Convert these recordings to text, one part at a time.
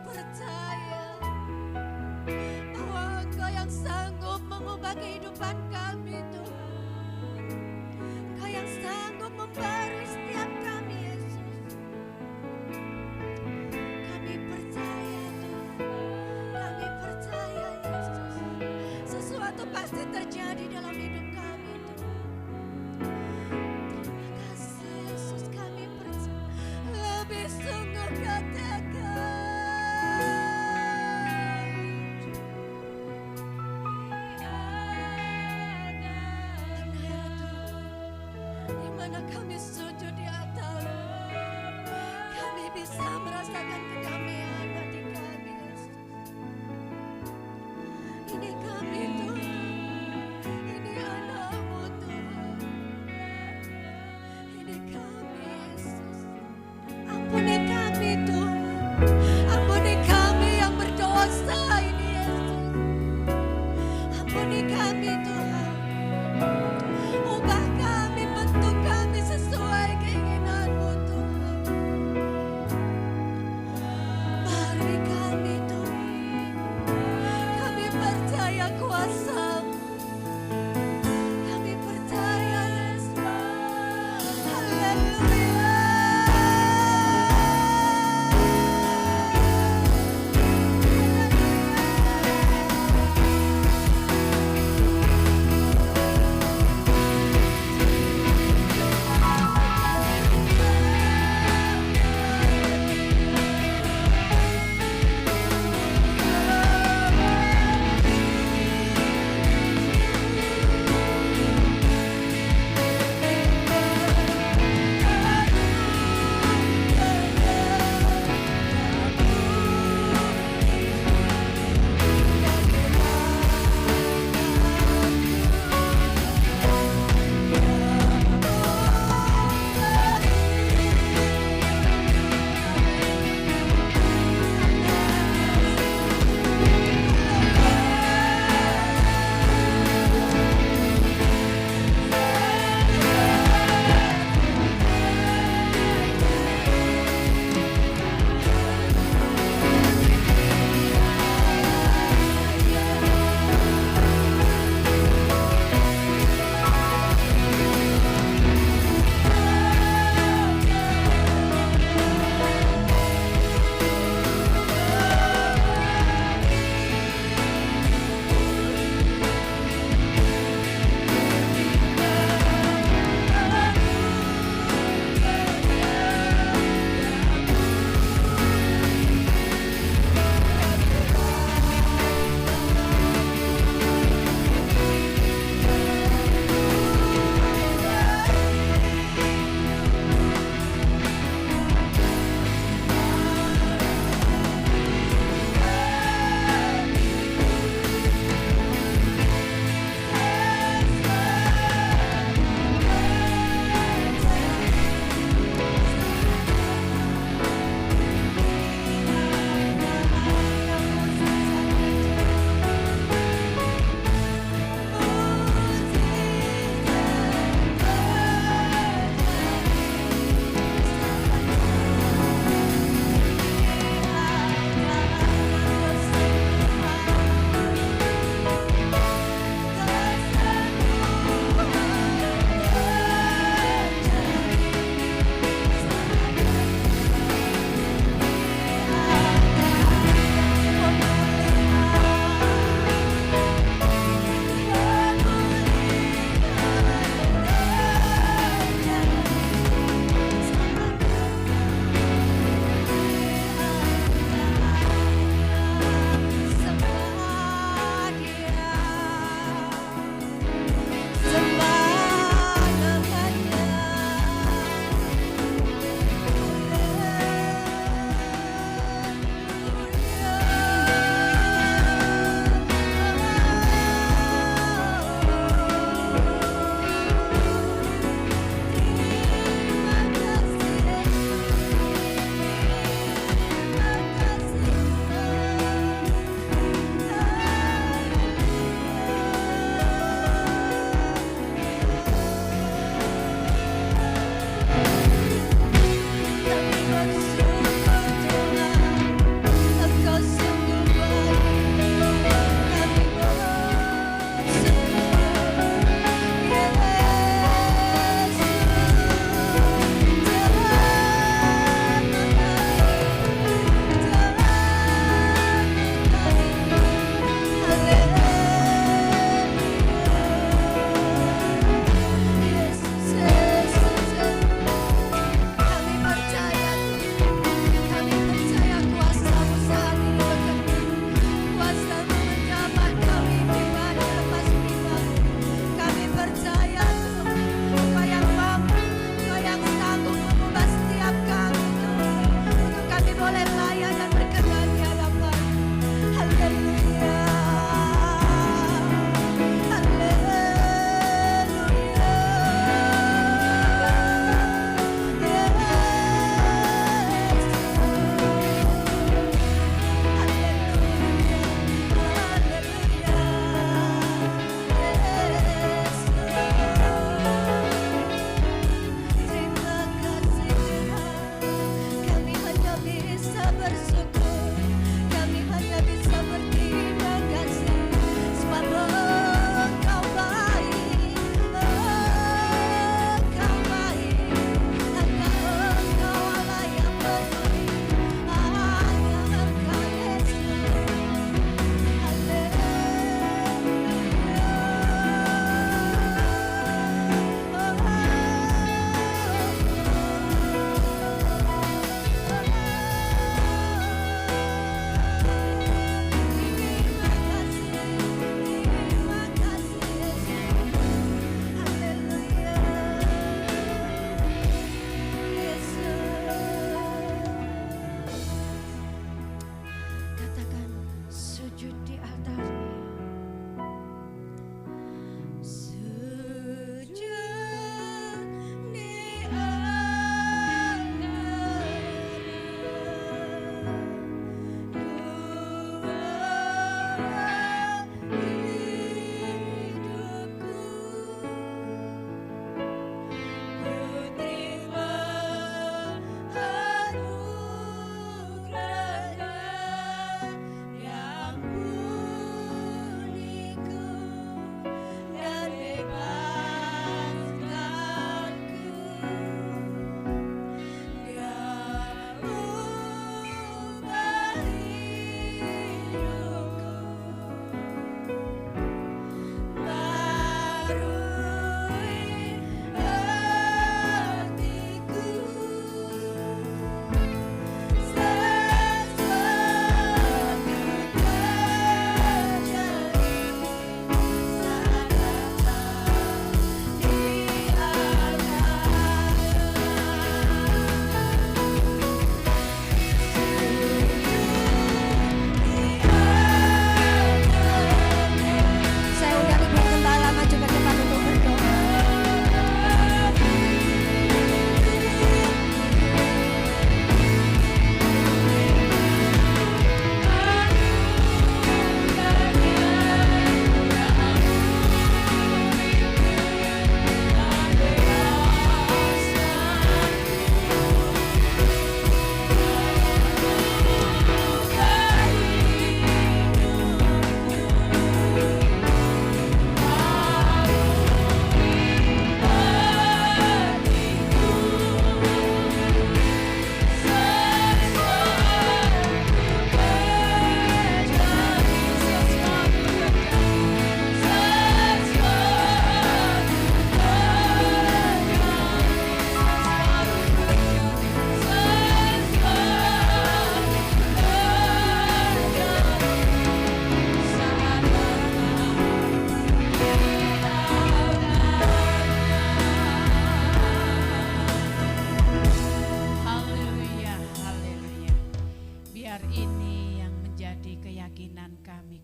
percaya bahwa Engkau yang sanggup mengubah kehidupan kami, Tuhan. Engkau yang sanggup membaharui setiap kami, Yesus. Kami percaya, Tuhan. Kami percaya, Yesus. Sesuatu pasti terjadi dalam hidup kami, Tuhan. Terima kasih, Yesus. Kami percaya. Lebih sungguh katakan. Di mana kami sujud di atas, kami bisa merasakan kedamaian hati kami, Yesus. Ini kami, Tuhan. Ini anak-Mu, Tuhan. Ini kami, Yesus. Ampuni kami, Tuhan. Ampuni kami yang berdosa ini, Yesus. Ampuni kami, Tuhan. Ubah kami, bentuk kami sesuai keinginan-Mu,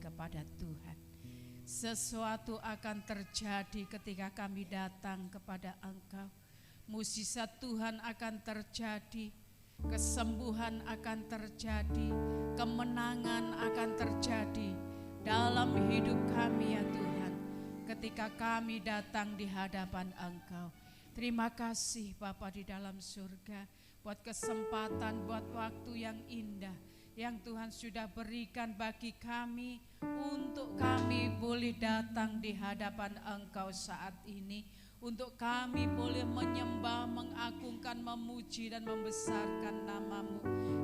kepada Tuhan. Sesuatu akan terjadi ketika kami datang kepada Engkau. Mukjizat Tuhan akan terjadi, kesembuhan akan terjadi, kemenangan akan terjadi dalam hidup kami ya Tuhan, ketika kami datang di hadapan Engkau. Terima kasih Bapa di dalam surga buat kesempatan, buat waktu yang indah yang Tuhan sudah berikan bagi kami untuk kami boleh datang di hadapan Engkau saat ini, untuk kami boleh menyembah, mengagungkan, memuji dan membesarkan nama-Mu.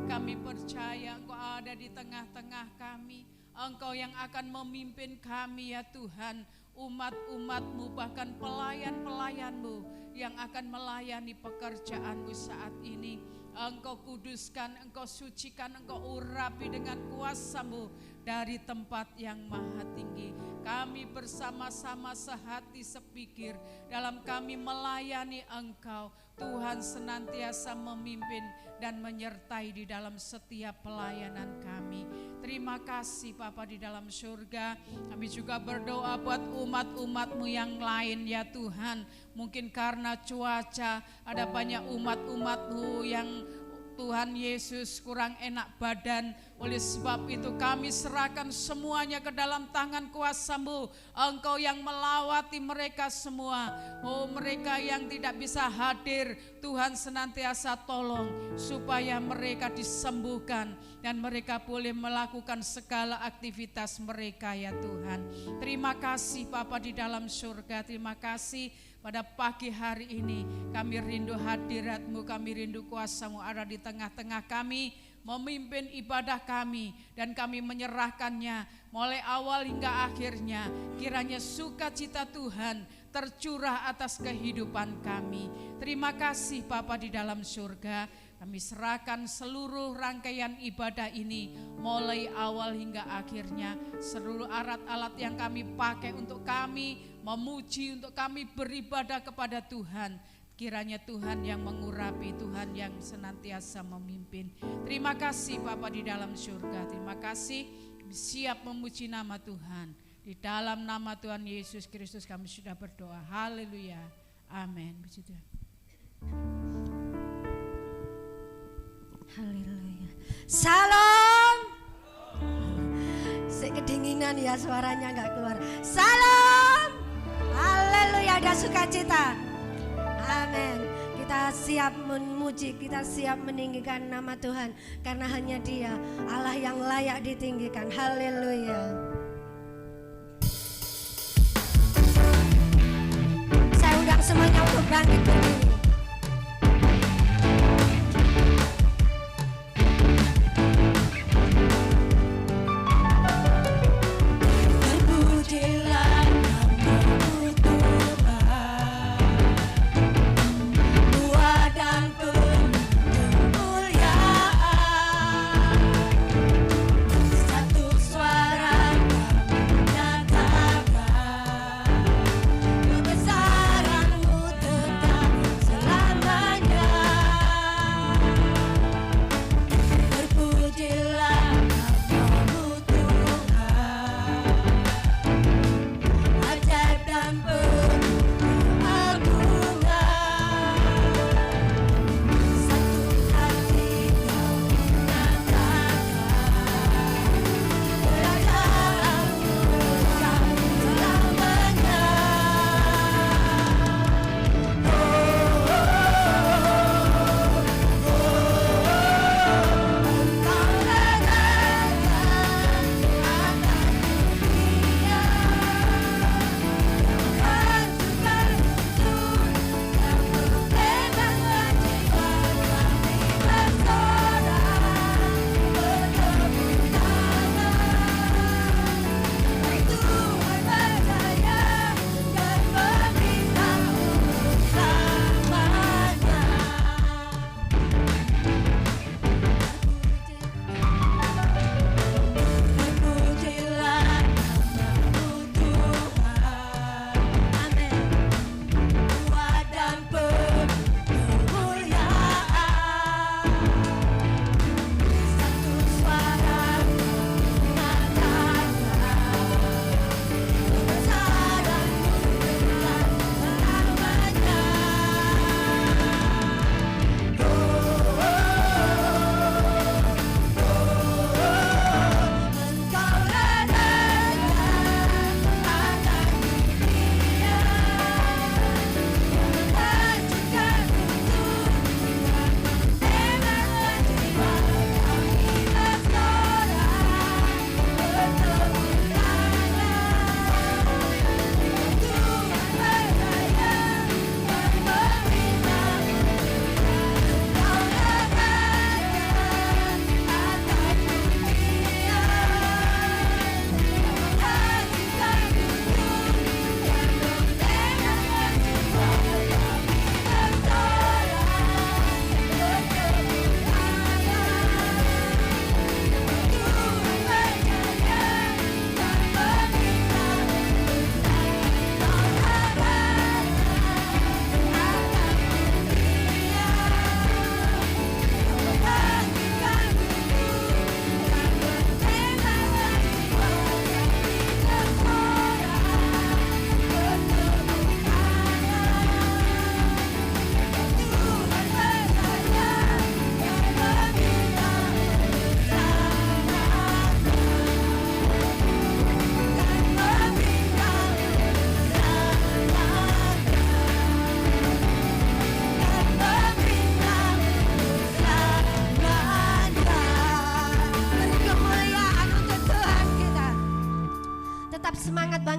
Kami percaya Engkau ada di tengah-tengah kami, Engkau yang akan memimpin kami ya Tuhan, umat-umat-Mu, bahkan pelayan-pelayan-Mu yang akan melayani pekerjaan-Mu saat ini. Engkau kuduskan, Engkau sucikan, Engkau urapi dengan kuasa-Mu dari tempat yang maha tinggi. Kami bersama-sama sehati sepikir dalam kami melayani Engkau. Tuhan senantiasa memimpin dan menyertai di dalam setiap pelayanan kami. Terima kasih Bapa di dalam surga. Kami juga berdoa buat umat-umat-Mu yang lain ya Tuhan. Mungkin karena cuaca, ada banyak umat-umat-Mu yang Tuhan Yesus kurang enak badan. Oleh sebab itu kami serahkan semuanya ke dalam tangan kuasa-Mu. Engkau yang melawati mereka semua. Oh, mereka yang tidak bisa hadir, Tuhan senantiasa tolong supaya mereka disembuhkan dan mereka boleh melakukan segala aktivitas mereka ya Tuhan. Terima kasih Bapa di dalam surga. Terima kasih pada pagi hari ini kami rindu hadirat-Mu, kami rindu kuasa-Mu ada di tengah-tengah kami, memimpin ibadah kami, dan kami menyerahkannya mulai awal hingga akhirnya. Kiranya sukacita Tuhan tercurah atas kehidupan kami. Terima kasih Bapa di dalam surga. Kami serahkan seluruh rangkaian ibadah ini mulai awal hingga akhirnya. Seluruh alat-alat yang kami pakai untuk kami memuji, untuk kami beribadah kepada Tuhan. Kiranya Tuhan yang mengurapi, Tuhan yang senantiasa memimpin. Terima kasih Bapa di dalam surga. Terima kasih, siap memuji nama Tuhan. Di dalam nama Tuhan Yesus Kristus kami sudah berdoa. Haleluya. Amin. Puji Tuhan. Haleluya. Salam. Kedinginan ya, suaranya nggak keluar. Salam. Haleluya, ada sukacita. Amin. Kita siap memuji, kita siap meninggikan nama Tuhan, karena hanya Dia Allah yang layak ditinggikan. Haleluya. Saya undang semuanya untuk bangkit berdiri. Kebesaran-Mu tetap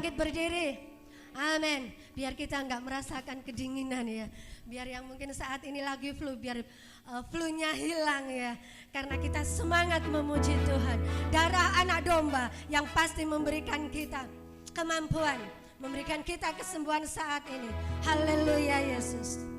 bangkit berdiri. Amin. Biar kita enggak merasakan kedinginan ya. Biar yang mungkin saat ini lagi flu, biar flu-nya hilang ya. Karena kita semangat memuji Tuhan. Darah anak domba yang pasti memberikan kita kemampuan, memberikan kita kesembuhan saat ini. Haleluya Yesus.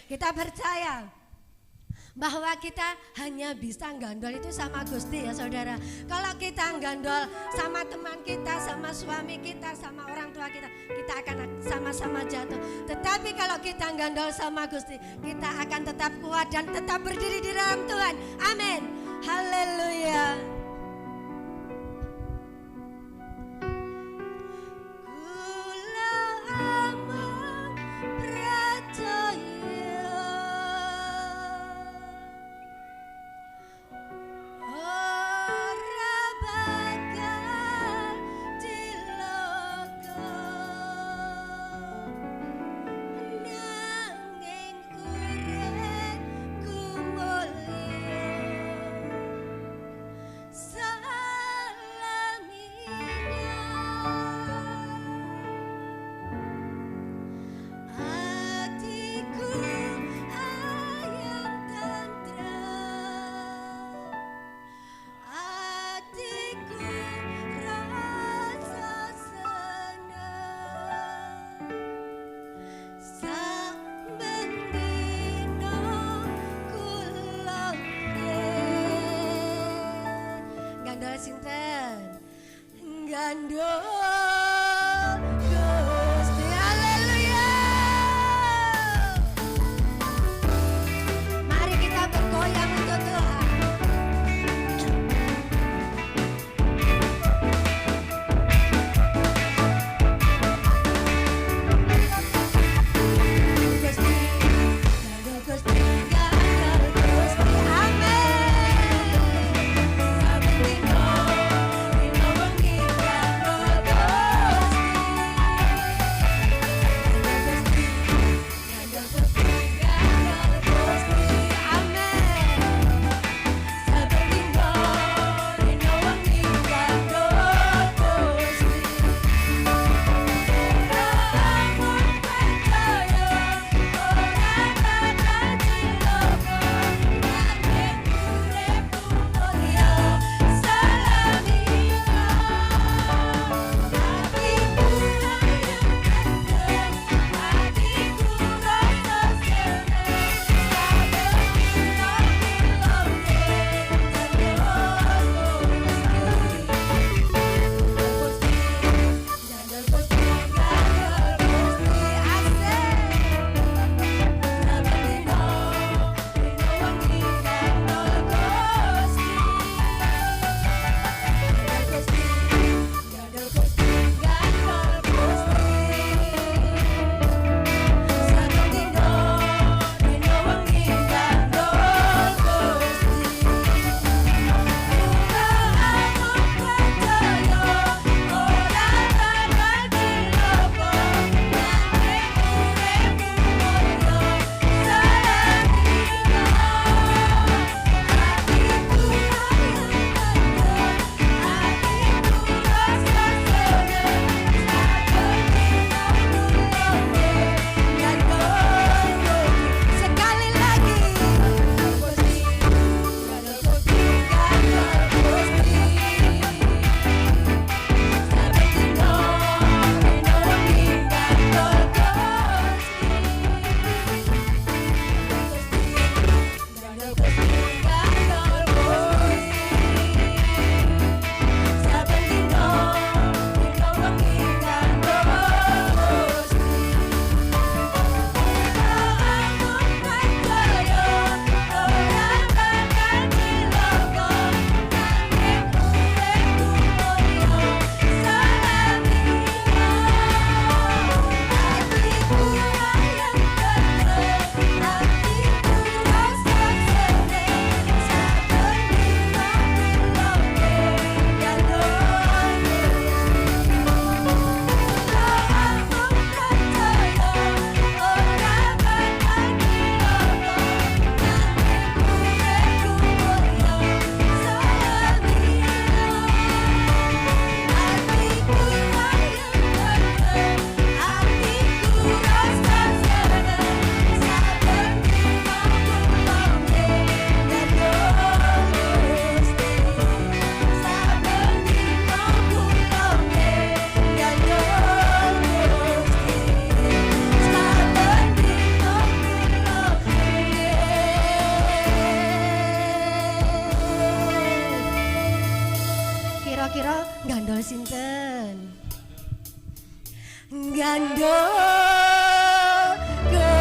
Kita percaya bahwa kita hanya bisa gandol itu sama Gusti ya saudara. Kalau kita gandol sama teman kita, sama suami kita, sama orang tua kita, kita akan sama-sama jatuh. Tetapi kalau kita gandol sama Gusti, kita akan tetap kuat dan tetap berdiri di dalam Tuhan. Amin. Haleluya.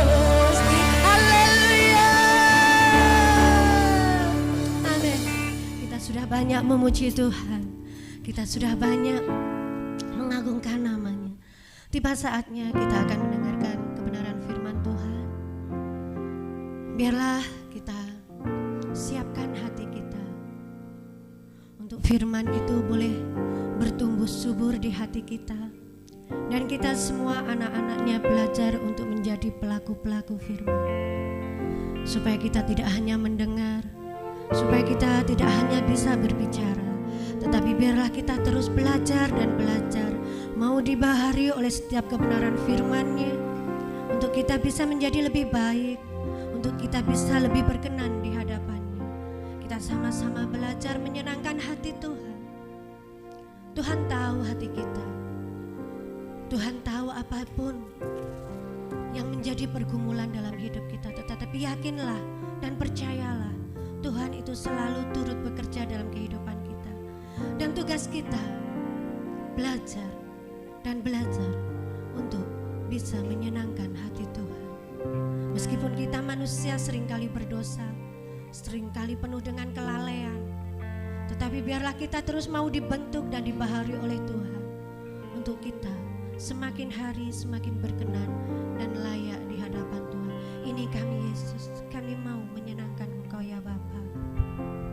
Gusti. Haleluya. Amin. Kita sudah banyak memuji Tuhan. Kita sudah banyak mengagungkan namanya. Tiba saatnya kita akan mendengarkan kebenaran firman Tuhan. Biarlah kita siapkan hati kita untuk firman itu boleh bertumbuh subur di hati kita. Dan kita semua anak-anaknya belajar untuk menjadi pelaku-pelaku firman. Supaya kita tidak hanya mendengar, supaya kita tidak hanya bisa berbicara, tetapi biarlah kita terus belajar dan belajar, mau dibahari oleh setiap kebenaran firman-Nya, untuk kita bisa menjadi lebih baik, untuk kita bisa lebih berkenan di hadapan-Nya. Kita sama-sama belajar menyenangkan hati Tuhan. Tuhan tahu hati kita. Tuhan tahu apapun yang menjadi pergumulan dalam hidup kita, tetapi yakinlah dan percayalah, Tuhan itu selalu turut bekerja dalam kehidupan kita. Dan tugas kita belajar dan belajar untuk bisa menyenangkan hati Tuhan. Meskipun kita manusia seringkali berdosa, seringkali penuh dengan kelalaian, tetapi biarlah kita terus mau dibentuk dan dibahari oleh Tuhan, untuk kita semakin hari semakin berkenan dan layak di hadapan Tuhan. Ini kami Yesus, kami mau menyenangkan Engkau ya Bapa.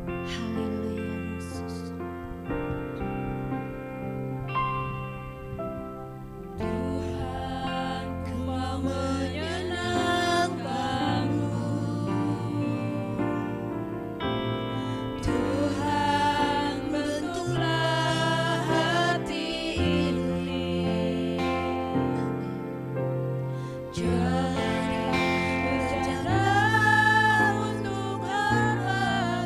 Haleluya Yesus. Tuhan, ku mau menyenangkan-Mu. Tuhan, bentuklah hati ini jadi berjalan untuk hamba.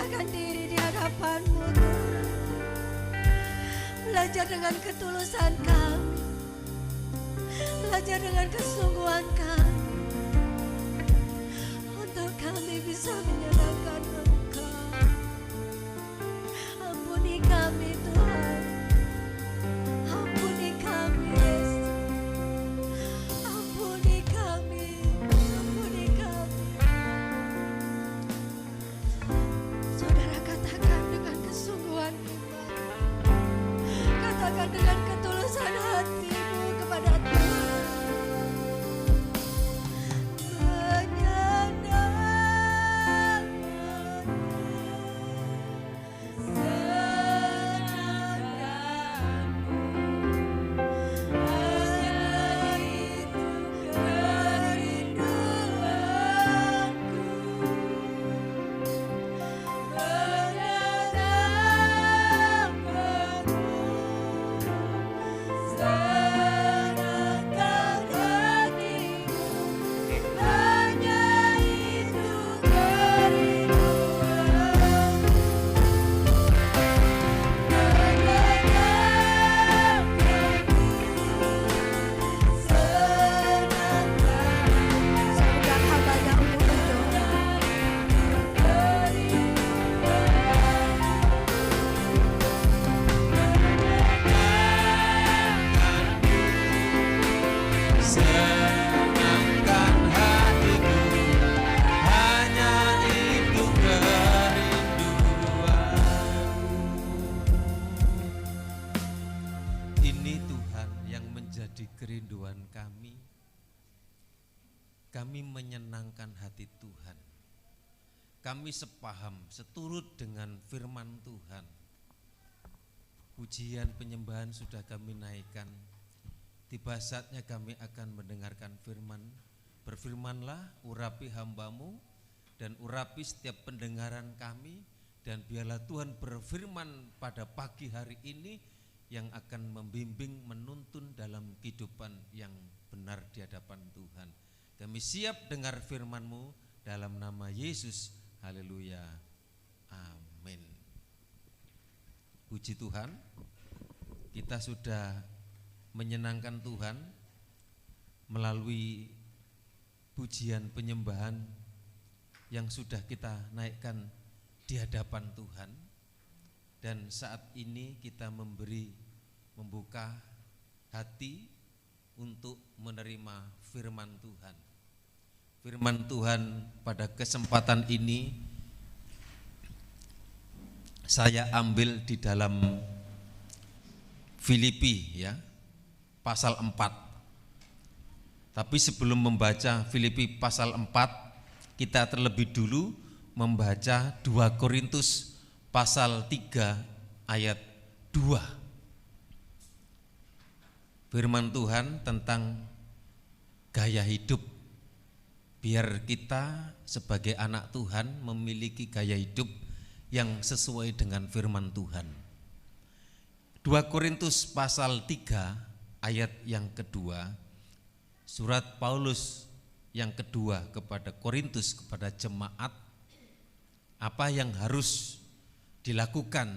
menyerahkan diri di hadapan-Mu Tuhan. Belajar dengan ketulusan kami, belajar dengan kesungguhan kami, untuk kami bisa menyenangkan Engkau. Ampuni kami Tuhan, ampuni kami Yesus, ampuni kami, ampuni kami. Saudara katakan dengan kesungguhan iman, katakan dengan ketulusan hatimu kepada Tuhan. Kami menyenangkan hati Tuhan. Kami sepaham, seturut dengan firman Tuhan. Pujian penyembahan sudah kami naikkan. Tiba saatnya kami akan mendengarkan firman. Berfirmanlah, urapi hamba-Mu dan urapi setiap pendengaran kami. Dan biarlah Tuhan berfirman pada pagi hari ini yang akan membimbing, menuntun dalam kehidupan yang benar di hadapan Tuhan. Kami siap dengar firman-Mu dalam nama Yesus. Haleluya. Amin. Puji Tuhan, kita sudah menyenangkan Tuhan melalui pujian penyembahan yang sudah kita naikkan di hadapan Tuhan. Dan saat ini kita membuka hati untuk menerima firman Tuhan. Firman Tuhan pada kesempatan ini saya ambil di dalam Filipi ya, pasal 4. Tapi sebelum membaca Filipi pasal 4, kita terlebih dulu membaca 2 Korintus pasal 3 ayat 2. Firman Tuhan tentang gaya hidup. Biar kita sebagai anak Tuhan memiliki gaya hidup yang sesuai dengan firman Tuhan. 2 Korintus pasal 3 ayat yang kedua, surat Paulus yang kedua kepada Korintus, kepada jemaat, apa yang harus dilakukan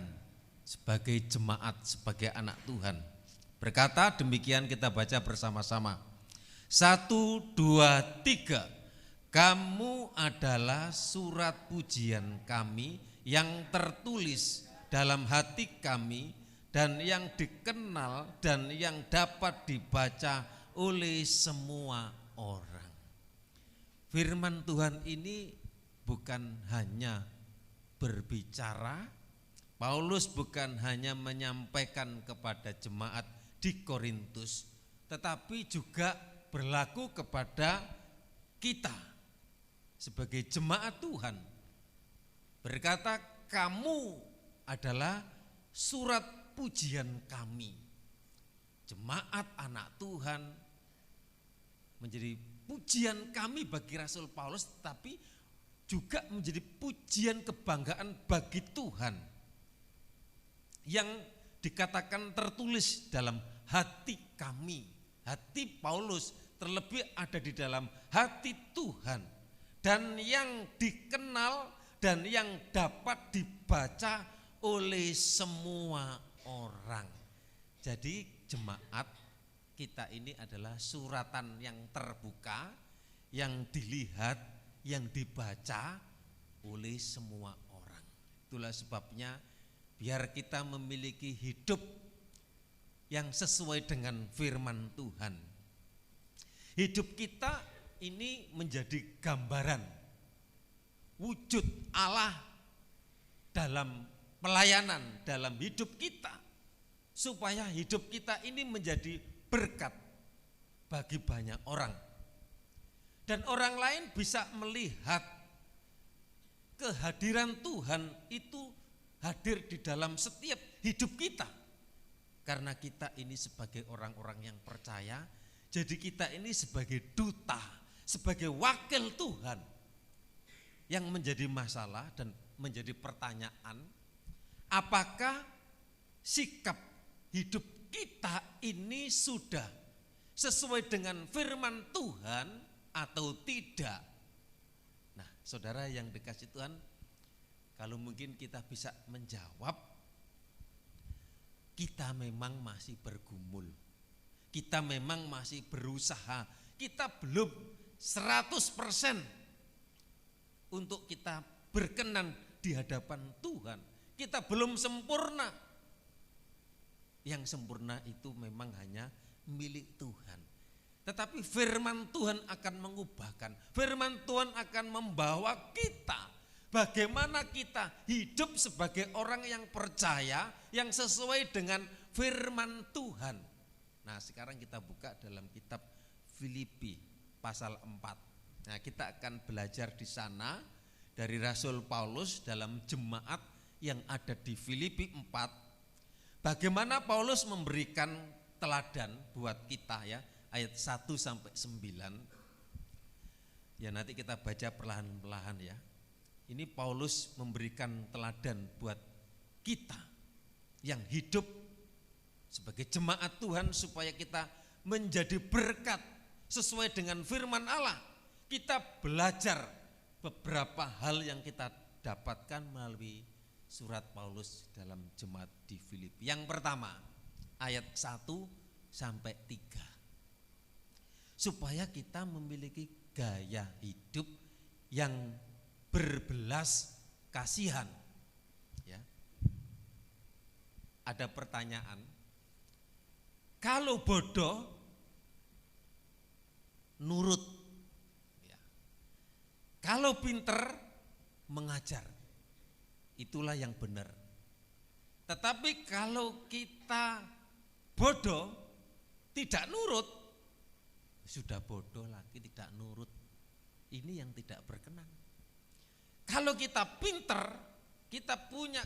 sebagai jemaat, sebagai anak Tuhan. Berkata demikian, kita baca bersama-sama. 1, 2, 3. Kamu adalah surat pujian kami yang tertulis dalam hati kami dan yang dikenal dan yang dapat dibaca oleh semua orang. Firman Tuhan ini bukan hanya berbicara, Paulus bukan hanya menyampaikan kepada jemaat di Korintus, tetapi juga berlaku kepada kita sebagai jemaat Tuhan. Berkata, kamu adalah surat pujian kami. Jemaat anak Tuhan menjadi pujian kami bagi Rasul Paulus, tapi juga menjadi pujian kebanggaan bagi Tuhan yang dikatakan tertulis dalam hati kami. Hati Paulus terlebih ada di dalam hati Tuhan, dan yang dikenal dan yang dapat dibaca oleh semua orang. Jadi jemaat kita ini adalah suratan yang terbuka, yang dilihat, yang dibaca oleh semua orang. Itulah sebabnya biar kita memiliki hidup yang sesuai dengan firman Tuhan. Hidup kita ini menjadi gambaran wujud Allah dalam pelayanan, dalam hidup kita, supaya hidup kita ini menjadi berkat bagi banyak orang, dan orang lain bisa melihat kehadiran Tuhan itu hadir di dalam setiap hidup kita. Karena kita ini sebagai orang-orang yang percaya, jadi kita ini sebagai duta, sebagai wakil Tuhan. Yang menjadi masalah dan menjadi pertanyaan, apakah sikap hidup kita ini sudah sesuai dengan firman Tuhan atau tidak? Nah, saudara yang dikasih Tuhan, kalau mungkin kita bisa menjawab, kita memang masih bergumul, kita memang masih berusaha, kita belum 100% untuk kita berkenan di hadapan Tuhan. Kita belum sempurna. Yang sempurna itu memang hanya milik Tuhan. Tetapi firman Tuhan akan mengubahkan, firman Tuhan akan membawa kita bagaimana kita hidup sebagai orang yang percaya, yang sesuai dengan firman Tuhan. Nah, sekarang kita buka dalam kitab Filipi pasal 4. Nah, kita akan belajar di sana dari Rasul Paulus dalam jemaat yang ada di Filipi 4. Bagaimana Paulus memberikan teladan buat kita ya, ayat 1 sampai 9. Ya, nanti kita baca perlahan-lahan ya. Ini Paulus memberikan teladan buat kita yang hidup sebagai jemaat Tuhan, supaya kita menjadi berkat sesuai dengan firman Allah. Kita belajar beberapa hal yang kita dapatkan melalui surat Paulus dalam jemaat di Filipi. Yang pertama, ayat 1 sampai 3. Supaya kita memiliki gaya hidup yang berbelas kasihan. Ya. Ada pertanyaan, kalau bodoh nurut, kalau pinter mengajar, itulah yang benar. Tetapi kalau kita bodoh tidak nurut, sudah bodoh lagi tidak nurut, ini yang tidak berkenan. Kalau kita pinter, kita punya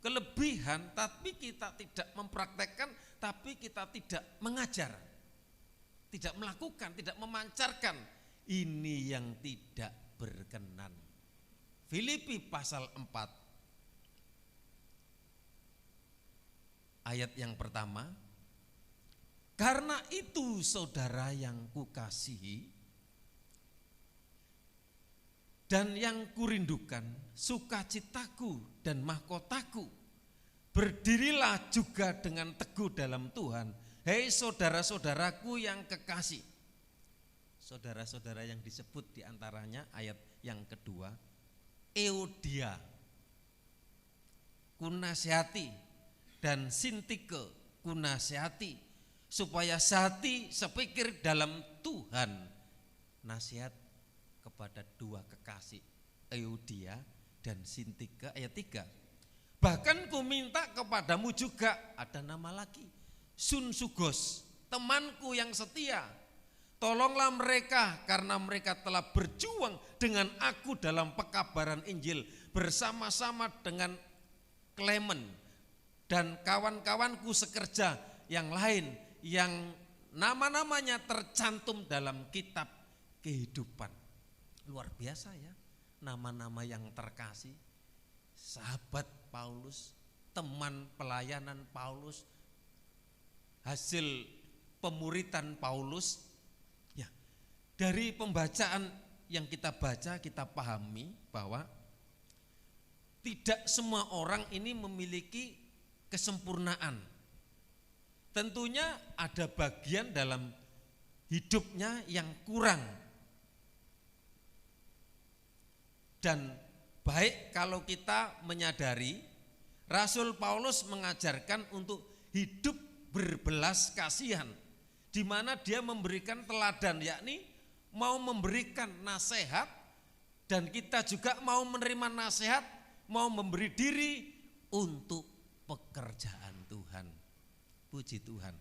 kelebihan, tapi kita tidak mempraktekkan, tapi kita tidak mengajar, tidak melakukan, tidak memancarkan, ini yang tidak berkenan. Filipi pasal 4 ayat yang pertama, karena itu saudara yang kukasihi dan yang kurindukan, sukacitaku dan mahkotaku, berdirilah juga dengan teguh dalam Tuhan, hei saudara-saudaraku yang kekasih. Saudara-saudara yang disebut diantaranya ayat yang kedua, Eudia, kunasihati, dan Sintike, kunasihati, supaya sehati sepikir dalam Tuhan. Nasihat kepada dua kekasih, Eudia dan Sintike, ayat 3. Bahkan ku minta kepadamu juga, ada nama lagi, Sunsugos, temanku yang setia. Tolonglah mereka karena mereka telah berjuang dengan aku dalam pekabaran Injil bersama-sama dengan Klemen dan kawan-kawanku sekerja yang lain yang nama-namanya tercantum dalam kitab kehidupan. Luar biasa ya, nama-nama yang terkasih, sahabat Paulus, teman pelayanan Paulus, hasil pemuritan Paulus. Dari pembacaan yang kita baca, kita pahami bahwa tidak semua orang ini memiliki kesempurnaan. Tentunya ada bagian dalam hidupnya yang kurang. Dan baik kalau kita menyadari Rasul Paulus mengajarkan untuk hidup berbelas kasihan, di mana dia memberikan teladan, yakni mau memberikan nasihat, dan kita juga mau menerima nasihat, mau memberi diri untuk pekerjaan Tuhan. Puji Tuhan.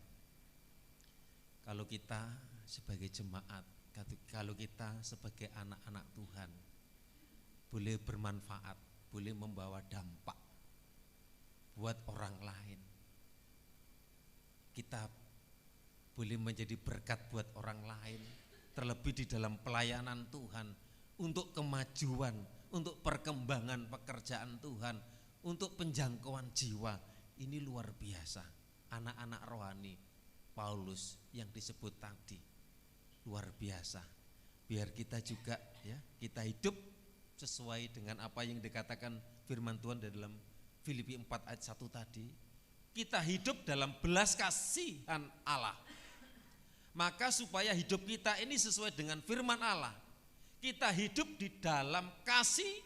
Kalau kita sebagai jemaat, kalau kita sebagai anak-anak Tuhan, boleh bermanfaat, boleh membawa dampak buat orang lain. Kita boleh menjadi berkat buat orang lain, terlebih di dalam pelayanan Tuhan, untuk kemajuan, untuk perkembangan pekerjaan Tuhan, untuk penjangkauan jiwa. Ini luar biasa. Anak-anak rohani Paulus yang disebut tadi, luar biasa. Biar kita juga ya, kita hidup sesuai dengan apa yang dikatakan firman Tuhan dalam Filipi 4 ayat 1 tadi. Kita hidup dalam belas kasihan Allah. Maka supaya hidup kita ini sesuai dengan firman Allah, kita hidup di dalam kasih,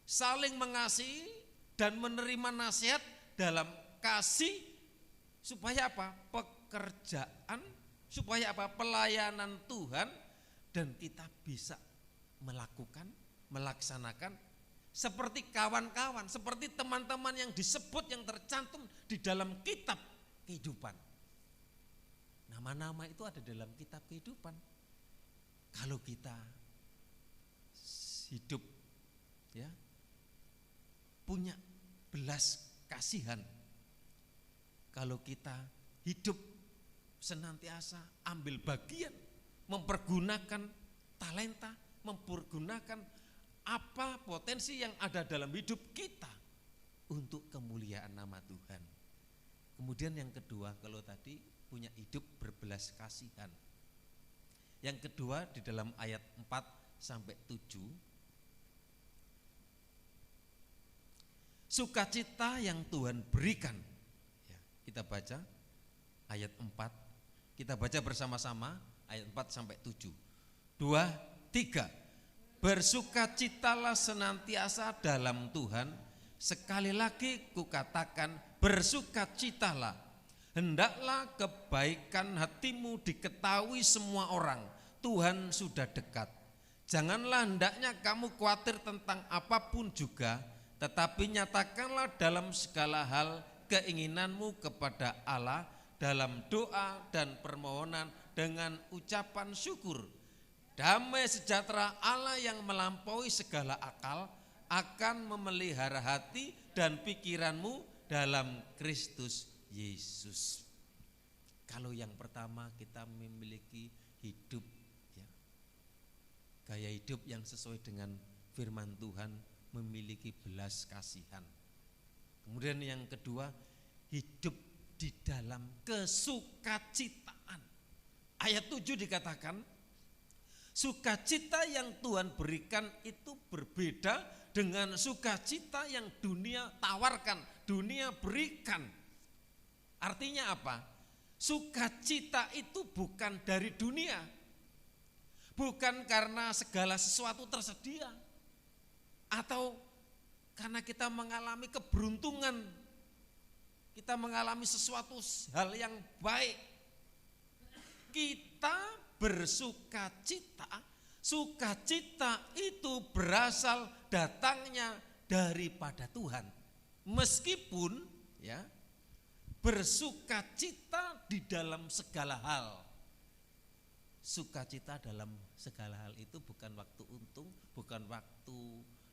saling mengasihi dan menerima nasihat dalam kasih, supaya apa? Pekerjaan, supaya apa? Pelayanan Tuhan, dan kita bisa melakukan, melaksanakan seperti kawan-kawan, seperti teman-teman yang disebut, yang tercantum di dalam kitab kehidupan. Nama-nama itu ada dalam kitab kehidupan. Kalau kita hidup ya, punya belas kasihan, kalau kita hidup senantiasa ambil bagian, mempergunakan talenta, mempergunakan apa potensi yang ada dalam hidup kita untuk kemuliaan nama Tuhan. Kemudian yang kedua, kalau tadi punya hidup berbelas kasihan. Yang kedua di dalam ayat 4 sampai 7, sukacita yang Tuhan berikan. Ya, kita baca ayat 4, kita baca bersama-sama ayat 4 sampai 7. 2, 3. Bersukacitalah senantiasa dalam Tuhan. Sekali lagi kukatakan, bersukacitalah. Hendaklah kebaikan hatimu diketahui semua orang. Tuhan sudah dekat. Janganlah hendaknya kamu khawatir tentang apapun juga, tetapi nyatakanlah dalam segala hal keinginanmu kepada Allah dalam doa dan permohonan dengan ucapan syukur. Damai sejahtera Allah yang melampaui segala akal akan memelihara hati dan pikiranmu dalam Kristus Yesus. Kalau yang pertama kita memiliki hidup ya, gaya hidup yang sesuai dengan firman Tuhan, memiliki belas kasihan. Kemudian yang kedua, hidup di dalam kesukacitaan. Ayat 7 dikatakan, sukacita yang Tuhan berikan itu berbeda dengan sukacita yang dunia tawarkan, dunia berikan. Artinya apa? Sukacita itu bukan dari dunia, bukan karena segala sesuatu tersedia, atau karena kita mengalami keberuntungan, kita mengalami sesuatu hal yang baik. Kita bersukacita, sukacita itu berasal datangnya daripada Tuhan. Meskipun ya, bersukacita di dalam segala hal. Sukacita dalam segala hal itu bukan waktu untung, bukan waktu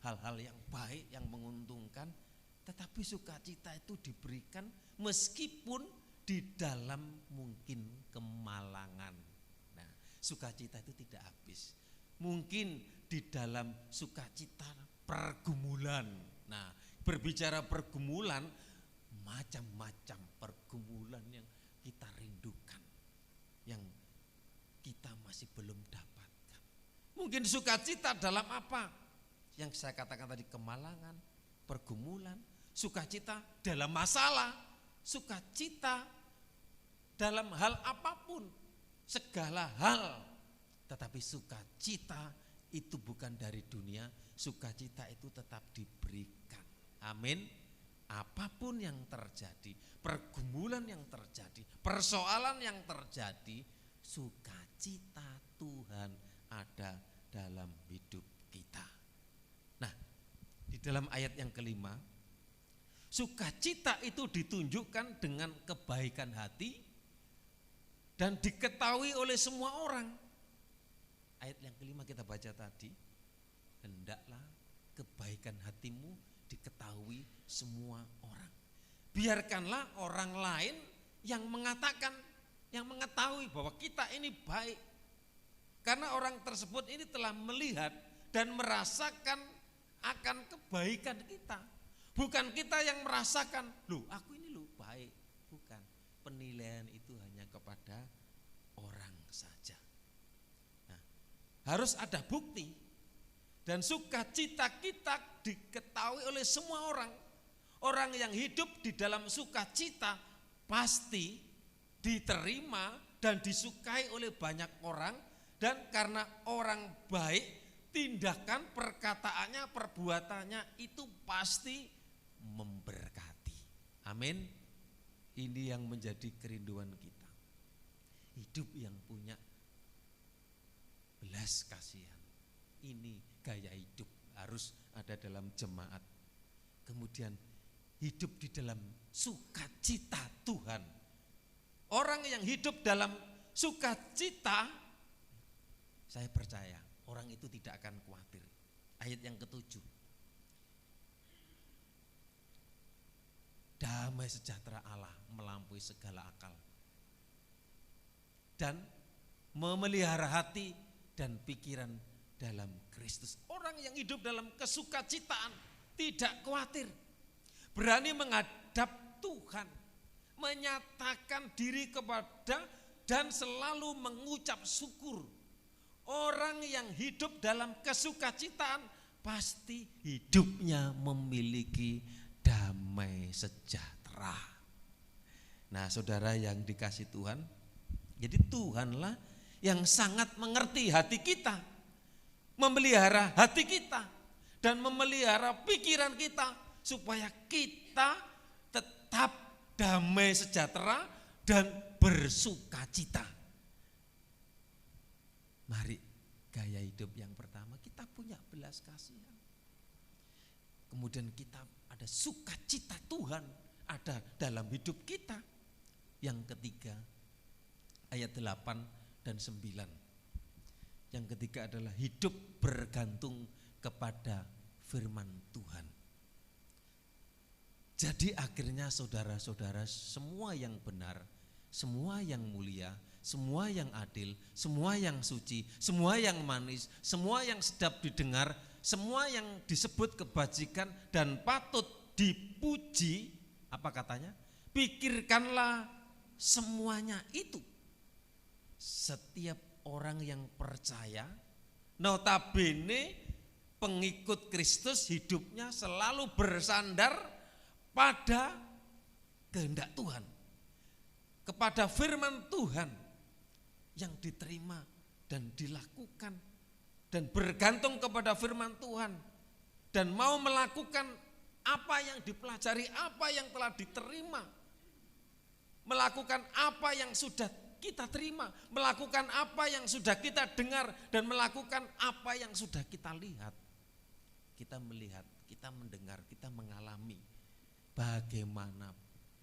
hal-hal yang baik, yang menguntungkan, tetapi sukacita itu diberikan meskipun di dalam mungkin kemalangan. Nah, sukacita itu tidak habis. Mungkin di dalam sukacita pergumulan. Nah, berbicara pergumulan, macam-macam pergumulan yang kita rindukan, yang kita masih belum dapatkan. Mungkin sukacita dalam apa? Yang saya katakan tadi, kemalangan, pergumulan, sukacita dalam masalah, sukacita dalam hal apapun, segala hal. Tetapi sukacita itu bukan dari dunia, sukacita itu tetap diberikan. Amin. Apapun yang terjadi, pergumulan yang terjadi, persoalan yang terjadi, sukacita Tuhan ada dalam hidup kita. Nah, di dalam ayat yang kelima, sukacita itu ditunjukkan dengan kebaikan hati dan diketahui oleh semua orang. Ayat yang kelima kita baca tadi, hendaklah kebaikan hatimu diketahui semua orang. Biarkanlah orang lain yang mengatakan, yang mengetahui bahwa kita ini baik. Karena orang tersebut ini telah melihat dan merasakan akan kebaikan kita. Bukan kita yang merasakan, loh aku ini loh baik. Bukan, penilaian itu hanya kepada orang saja. Nah, harus ada bukti. Dan sukacita kita diketahui oleh semua orang. Orang yang hidup di dalam sukacita pasti diterima dan disukai oleh banyak orang. Dan karena orang baik, tindakan, perkataannya, perbuatannya itu pasti memberkati. Amin. Ini yang menjadi kerinduan kita. Hidup yang punya belas kasihan. Ini gaya hidup harus ada dalam jemaat. Kemudian hidup di dalam sukacita Tuhan. Orang yang hidup dalam sukacita, saya percaya orang itu tidak akan khawatir. Ayat yang ke-7. Damai sejahtera Allah melampaui segala akal. Dan memelihara hati dan pikiran dalam Kristus. Orang yang hidup dalam kesukacitaan tidak khawatir. Berani menghadap Tuhan, menyatakan diri kepada dan selalu mengucap syukur. Orang yang hidup dalam kesukacitaan pasti hidupnya memiliki damai sejahtera. Nah, saudara yang dikasih Tuhan, jadi Tuhanlah yang sangat mengerti hati kita, memelihara hati kita dan memelihara pikiran kita supaya kita tetap damai sejahtera dan bersukacita. Mari, gaya hidup yang pertama kita punya belas kasihan. Kemudian kita ada sukacita Tuhan ada dalam hidup kita. Yang ketiga, ayat 8 dan 9. Yang ketiga adalah hidup bergantung kepada firman Tuhan. Jadi akhirnya saudara-saudara, semua yang benar, semua yang mulia, semua yang adil, semua yang suci, semua yang manis, semua yang sedap didengar, semua yang disebut kebajikan dan patut dipuji, apa katanya? Pikirkanlah semuanya itu. Setiap orang yang percaya, notabene pengikut Kristus, hidupnya selalu bersandar pada kehendak Tuhan, kepada firman Tuhan yang diterima dan dilakukan, dan bergantung kepada firman Tuhan dan mau melakukan apa yang dipelajari, apa yang telah diterima, melakukan apa yang sudah kita terima, melakukan apa yang sudah kita dengar, dan melakukan apa yang sudah kita lihat. Kita melihat, kita mendengar, kita mengalami bagaimana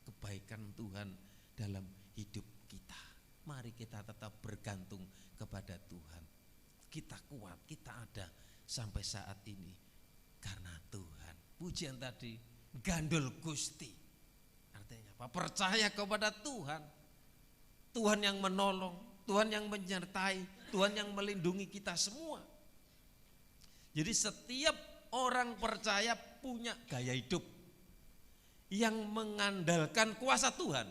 kebaikan Tuhan dalam hidup kita. Mari kita tetap bergantung kepada Tuhan. Kita kuat, kita ada sampai saat ini karena Tuhan. Pujian tadi, gandul Gusti. Artinya apa? Percaya kepada Tuhan. Tuhan yang menolong, Tuhan yang menyertai, Tuhan yang melindungi kita semua. Jadi setiap orang percaya punya gaya hidup yang mengandalkan kuasa Tuhan.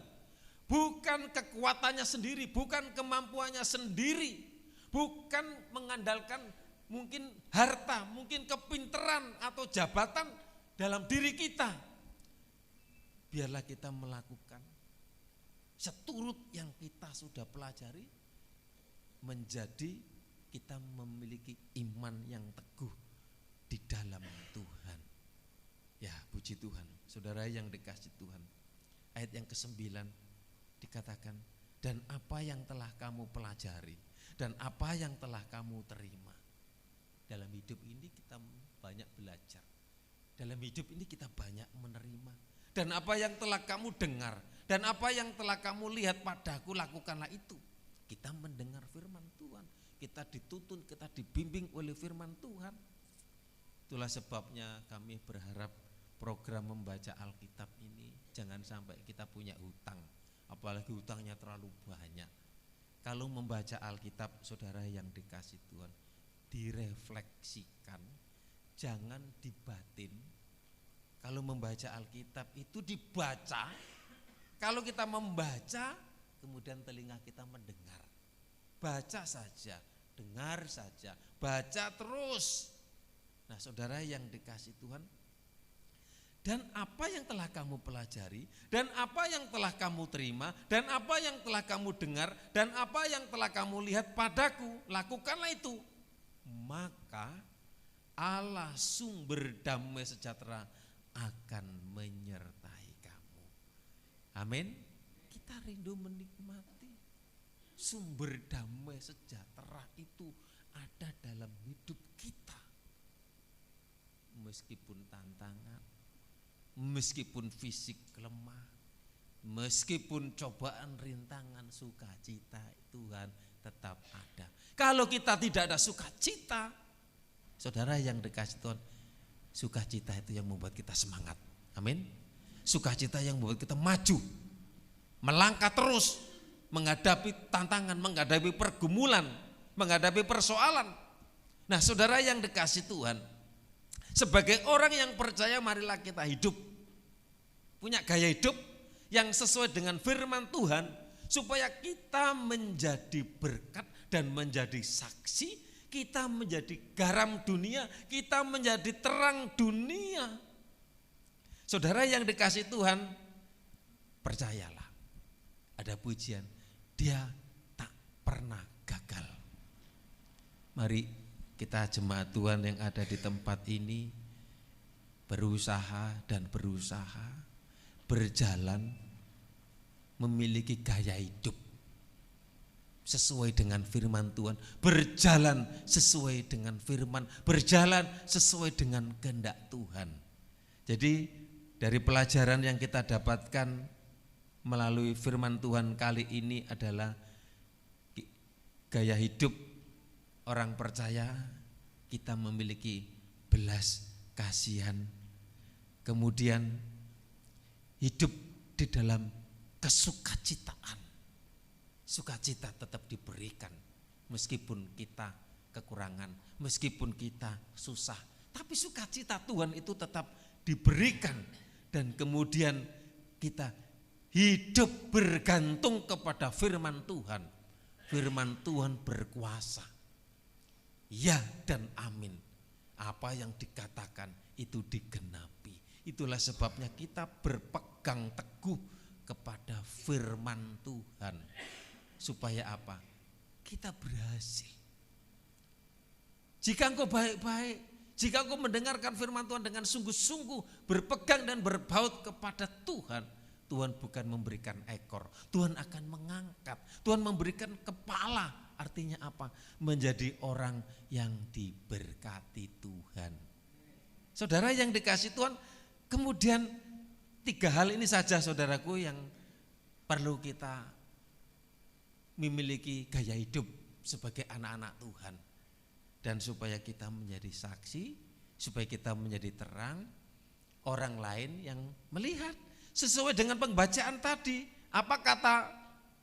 Bukan kekuatannya sendiri, bukan kemampuannya sendiri, bukan mengandalkan mungkin harta, mungkin kepinteran atau jabatan dalam diri kita. Biarlah kita melakukan seturut yang kita sudah pelajari, menjadi kita memiliki iman yang teguh di dalam Tuhan. Ya, puji Tuhan. Saudara yang dikasihi Tuhan, ayat yang ke-9 dikatakan, dan apa yang telah kamu pelajari, dan apa yang telah kamu terima. Dalam hidup ini kita banyak belajar. Dalam hidup ini kita banyak menerima. Dan apa yang telah kamu dengar, dan apa yang telah kamu lihat padaku, lakukanlah itu. Kita mendengar firman Tuhan, kita dituntun, kita dibimbing oleh firman Tuhan. Itulah sebabnya kami berharap program membaca Alkitab ini jangan sampai kita punya hutang, apalagi hutangnya terlalu banyak. Kalau membaca Alkitab, saudara yang dikasih Tuhan, direfleksikan, jangan dibatin. Kalau membaca Alkitab itu dibaca, kalau kita membaca, kemudian telinga kita mendengar. Baca saja, dengar saja, baca terus. Nah, saudara yang dikasih Tuhan, dan apa yang telah kamu pelajari, dan apa yang telah kamu terima, dan apa yang telah kamu dengar, dan apa yang telah kamu lihat padaku, lakukanlah itu. Maka Allah sumber damai sejahtera akan menyertai kamu. Amin. Kita rindu menikmati sumber damai sejahtera itu ada dalam hidup kita. Meskipun tantangan, meskipun fisik lemah, meskipun cobaan, rintangan, sukacita, Tuhan tetap ada. Kalau kita tidak ada sukacita, saudara yang dikasih Tuhan, sukacita itu yang membuat kita semangat. Amin. Sukacita yang membuat kita maju, melangkah terus, menghadapi tantangan, menghadapi pergumulan, menghadapi persoalan. Nah, saudara yang dikasih Tuhan, sebagai orang yang percaya, marilah kita hidup, punya gaya hidup yang sesuai dengan firman Tuhan, supaya kita menjadi berkat dan menjadi saksi. Kita menjadi garam dunia, kita menjadi terang dunia. Saudara yang dikasih Tuhan, percayalah, ada pujian, dia tak pernah gagal. Mari kita jemaat Tuhan yang ada di tempat ini berusaha dan berusaha, berjalan, memiliki gaya hidup sesuai dengan firman Tuhan, berjalan sesuai dengan firman, berjalan sesuai dengan kehendak Tuhan. Jadi dari pelajaran yang kita dapatkan melalui firman Tuhan kali ini adalah gaya hidup orang percaya, kita memiliki belas kasihan, kemudian hidup di dalam kesukacitaan. Sukacita tetap diberikan meskipun kita kekurangan, meskipun kita susah, tapi sukacita Tuhan itu tetap diberikan. Dan kemudian kita hidup bergantung kepada firman Tuhan. Firman Tuhan berkuasa. Ya dan amin. Apa yang dikatakan itu digenapi. Itulah sebabnya kita berpegang teguh kepada firman Tuhan. Supaya apa? Kita berhasil. Jika engkau baik-baik, jika engkau mendengarkan firman Tuhan dengan sungguh-sungguh, berpegang dan berbaut kepada Tuhan, Tuhan bukan memberikan ekor, Tuhan akan mengangkat, Tuhan memberikan kepala. Artinya apa? Menjadi orang yang diberkati Tuhan. Saudara yang dikasih Tuhan, kemudian 3 hal ini saja saudaraku yang perlu kita memiliki gaya hidup sebagai anak-anak Tuhan. Dan supaya kita menjadi saksi, supaya kita menjadi terang, orang lain yang melihat. Sesuai dengan pembacaan tadi, apa kata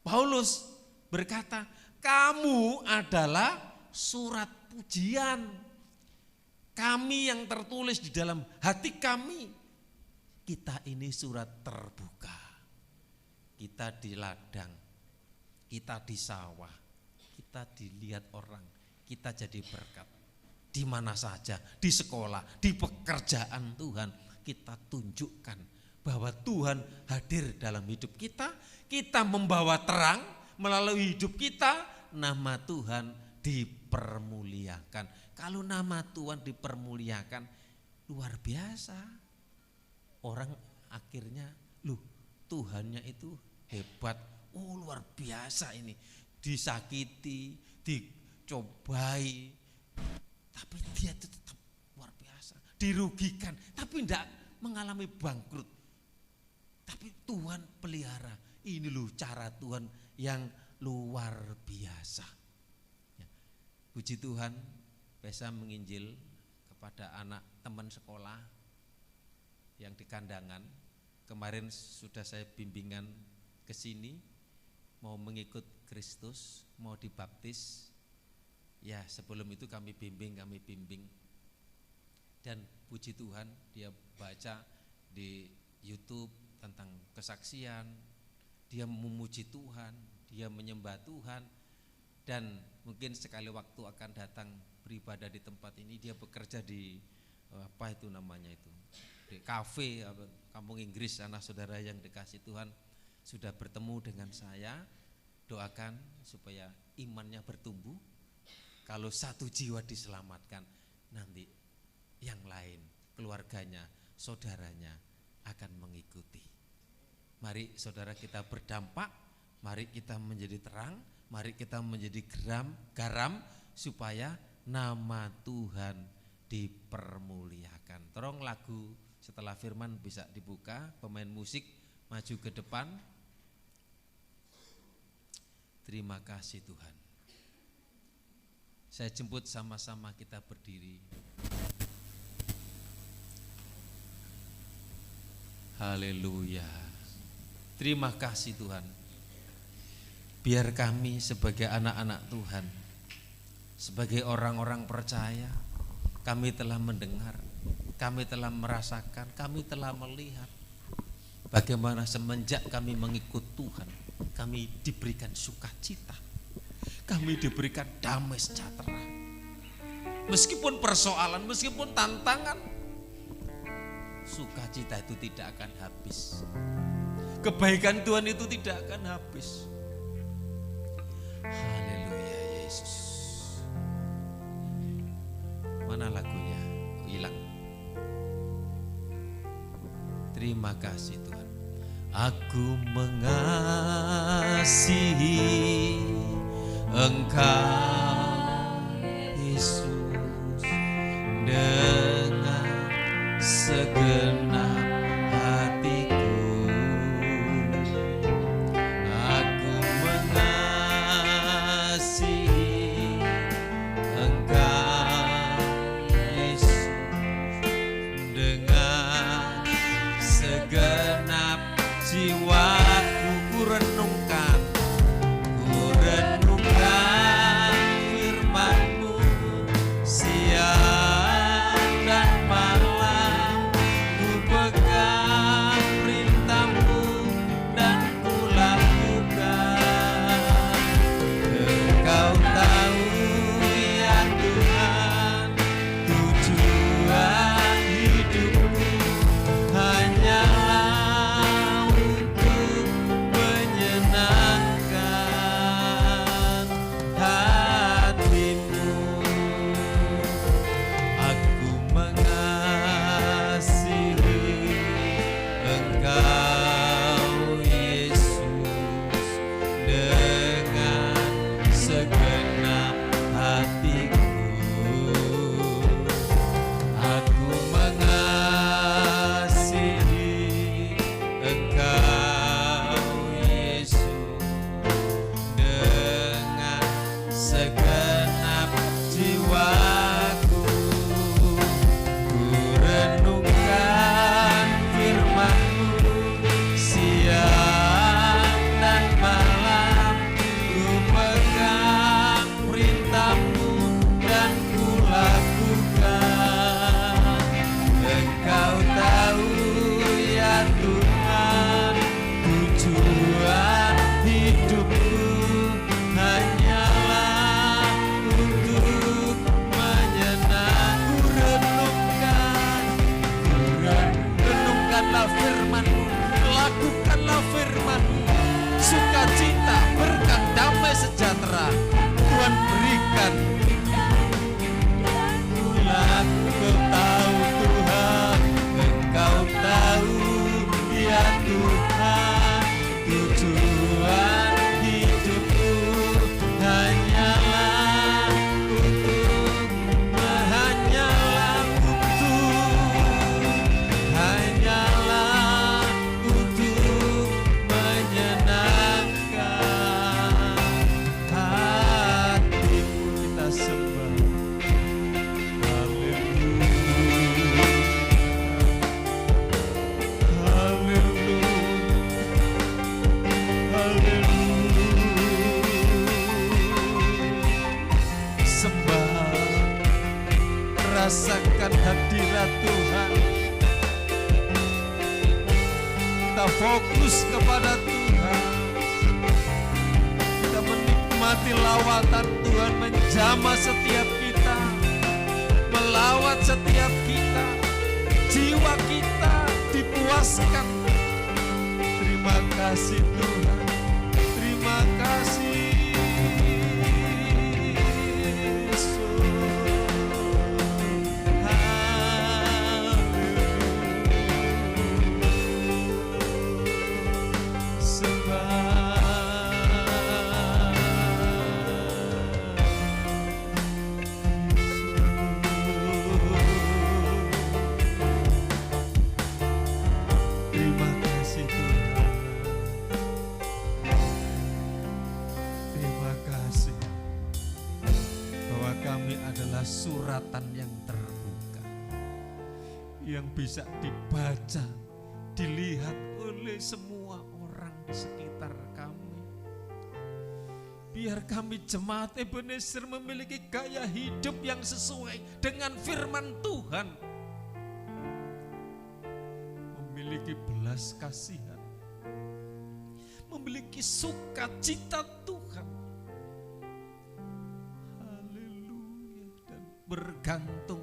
Paulus? Berkata, kamu adalah surat pujian kami yang tertulis di dalam hati kami. Kita ini surat terbuka. Kita di ladang, kita di sawah, kita dilihat orang, kita jadi berkat. Di mana saja, di sekolah, di pekerjaan Tuhan, kita tunjukkan bahwa Tuhan hadir dalam hidup kita, kita membawa terang melalui hidup kita, nama Tuhan dipermuliakan. Kalau nama Tuhan dipermuliakan, luar biasa. Orang akhirnya, loh Tuhannya itu hebat, oh luar biasa ini. Disakiti, dicobai, tapi dia itu tetap luar biasa. Dirugikan, tapi tidak mengalami bangkrut. Tapi Tuhan pelihara. Ini loh cara Tuhan yang luar biasa. Ya. Puji Tuhan, bisa menginjil kepada anak teman sekolah yang di kandangan. Kemarin sudah saya bimbingan ke sini, mau mengikut Kristus, mau dibaptis. Ya sebelum itu kami bimbing. Dan puji Tuhan, dia baca di YouTube tentang kesaksian, dia memuji Tuhan, dia menyembah Tuhan, dan mungkin sekali waktu akan datang beribadah di tempat ini. Dia bekerja di apa itu namanya itu, di kafe kampung Inggris. Anak saudara yang dikasih Tuhan sudah bertemu dengan saya. Doakan supaya imannya bertumbuh. Kalau satu jiwa diselamatkan, nanti yang lain, keluarganya, saudaranya akan mengikuti. Mari saudara kita berdampak, mari kita menjadi terang, mari kita menjadi garam supaya nama Tuhan dipermuliakan. Tolong lagu setelah firman bisa dibuka, pemain musik maju ke depan. Terima kasih Tuhan. Saya jemput sama-sama kita berdiri. Haleluya. Terima kasih Tuhan. Biar kami sebagai anak-anak Tuhan, sebagai orang-orang percaya, kami telah mendengar, kami telah merasakan, kami telah melihat bagaimana semenjak kami mengikut Tuhan, kami diberikan sukacita, kami diberikan damai sejahtera. Meskipun persoalan, meskipun tantangan, sukacita itu tidak akan habis. Kebaikan Tuhan itu tidak akan habis. Haleluya Yesus. Mana lagunya? Hilang. Terima kasih Tuhan. Aku mengasihi Engkau Yesus dengan segenap hatiku. Aku mengasihi Engkau Yesus dengan segenap jiwaku. Ku renungkan Lakukanlah firman-Mu, lakukanlah firman-Mu. Sukacita, berkat, damai sejahtera Tuhan berikan. Aku tahu Tuhan, Engkau tahu ya Tuhan, tujuan hidupku hanyalah untuk menyenangkan hatimu. Kita sembah. Rasakan hadirat Tuhan. Kita fokus kepada Tuhan. Kita menikmati lawatan Tuhan menjamah setiap kita, melawat setiap kita. Jiwa kita dipuaskan. Terima kasih Tuhan. Terima kasih. Suratan yang terbuka, yang bisa dibaca, dilihat oleh semua orang di sekitar kami. Biar kami jemaat Ebenezer memiliki gaya hidup yang sesuai dengan firman Tuhan, memiliki belas kasihan, memiliki sukacita Tuhan, bergantung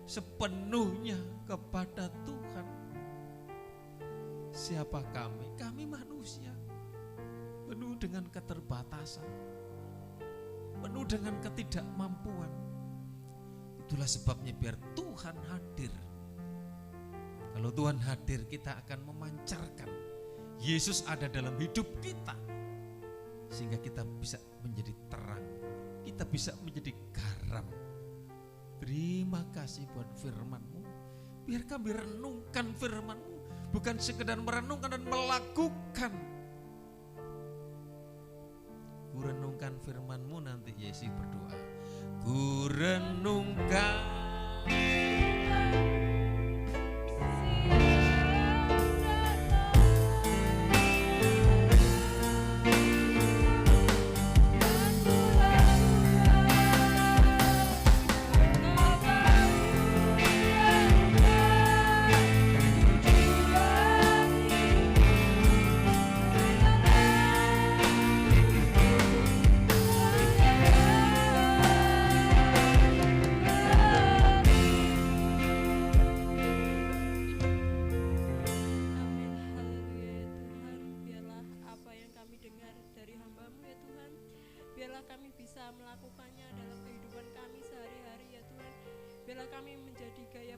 sepenuhnya kepada Tuhan. Siapa kami? Kami manusia, penuh dengan keterbatasan, penuh dengan ketidakmampuan. Itulah sebabnya biar Tuhan hadir. Kalau Tuhan hadir, kita akan memancarkan Yesus ada dalam hidup kita, sehingga kita bisa menjadi terang, kita bisa menjadi garam. Terima kasih buat firman-Mu. Biar kami renungkan firman-Mu, bukan sekedar merenungkan dan melakukan. Ku renungkan firman-Mu, nanti Yesi berdoa. Ku renungkan melakukannya dalam kehidupan kami sehari-hari ya Tuhan. Biarlah kami menjadi gaya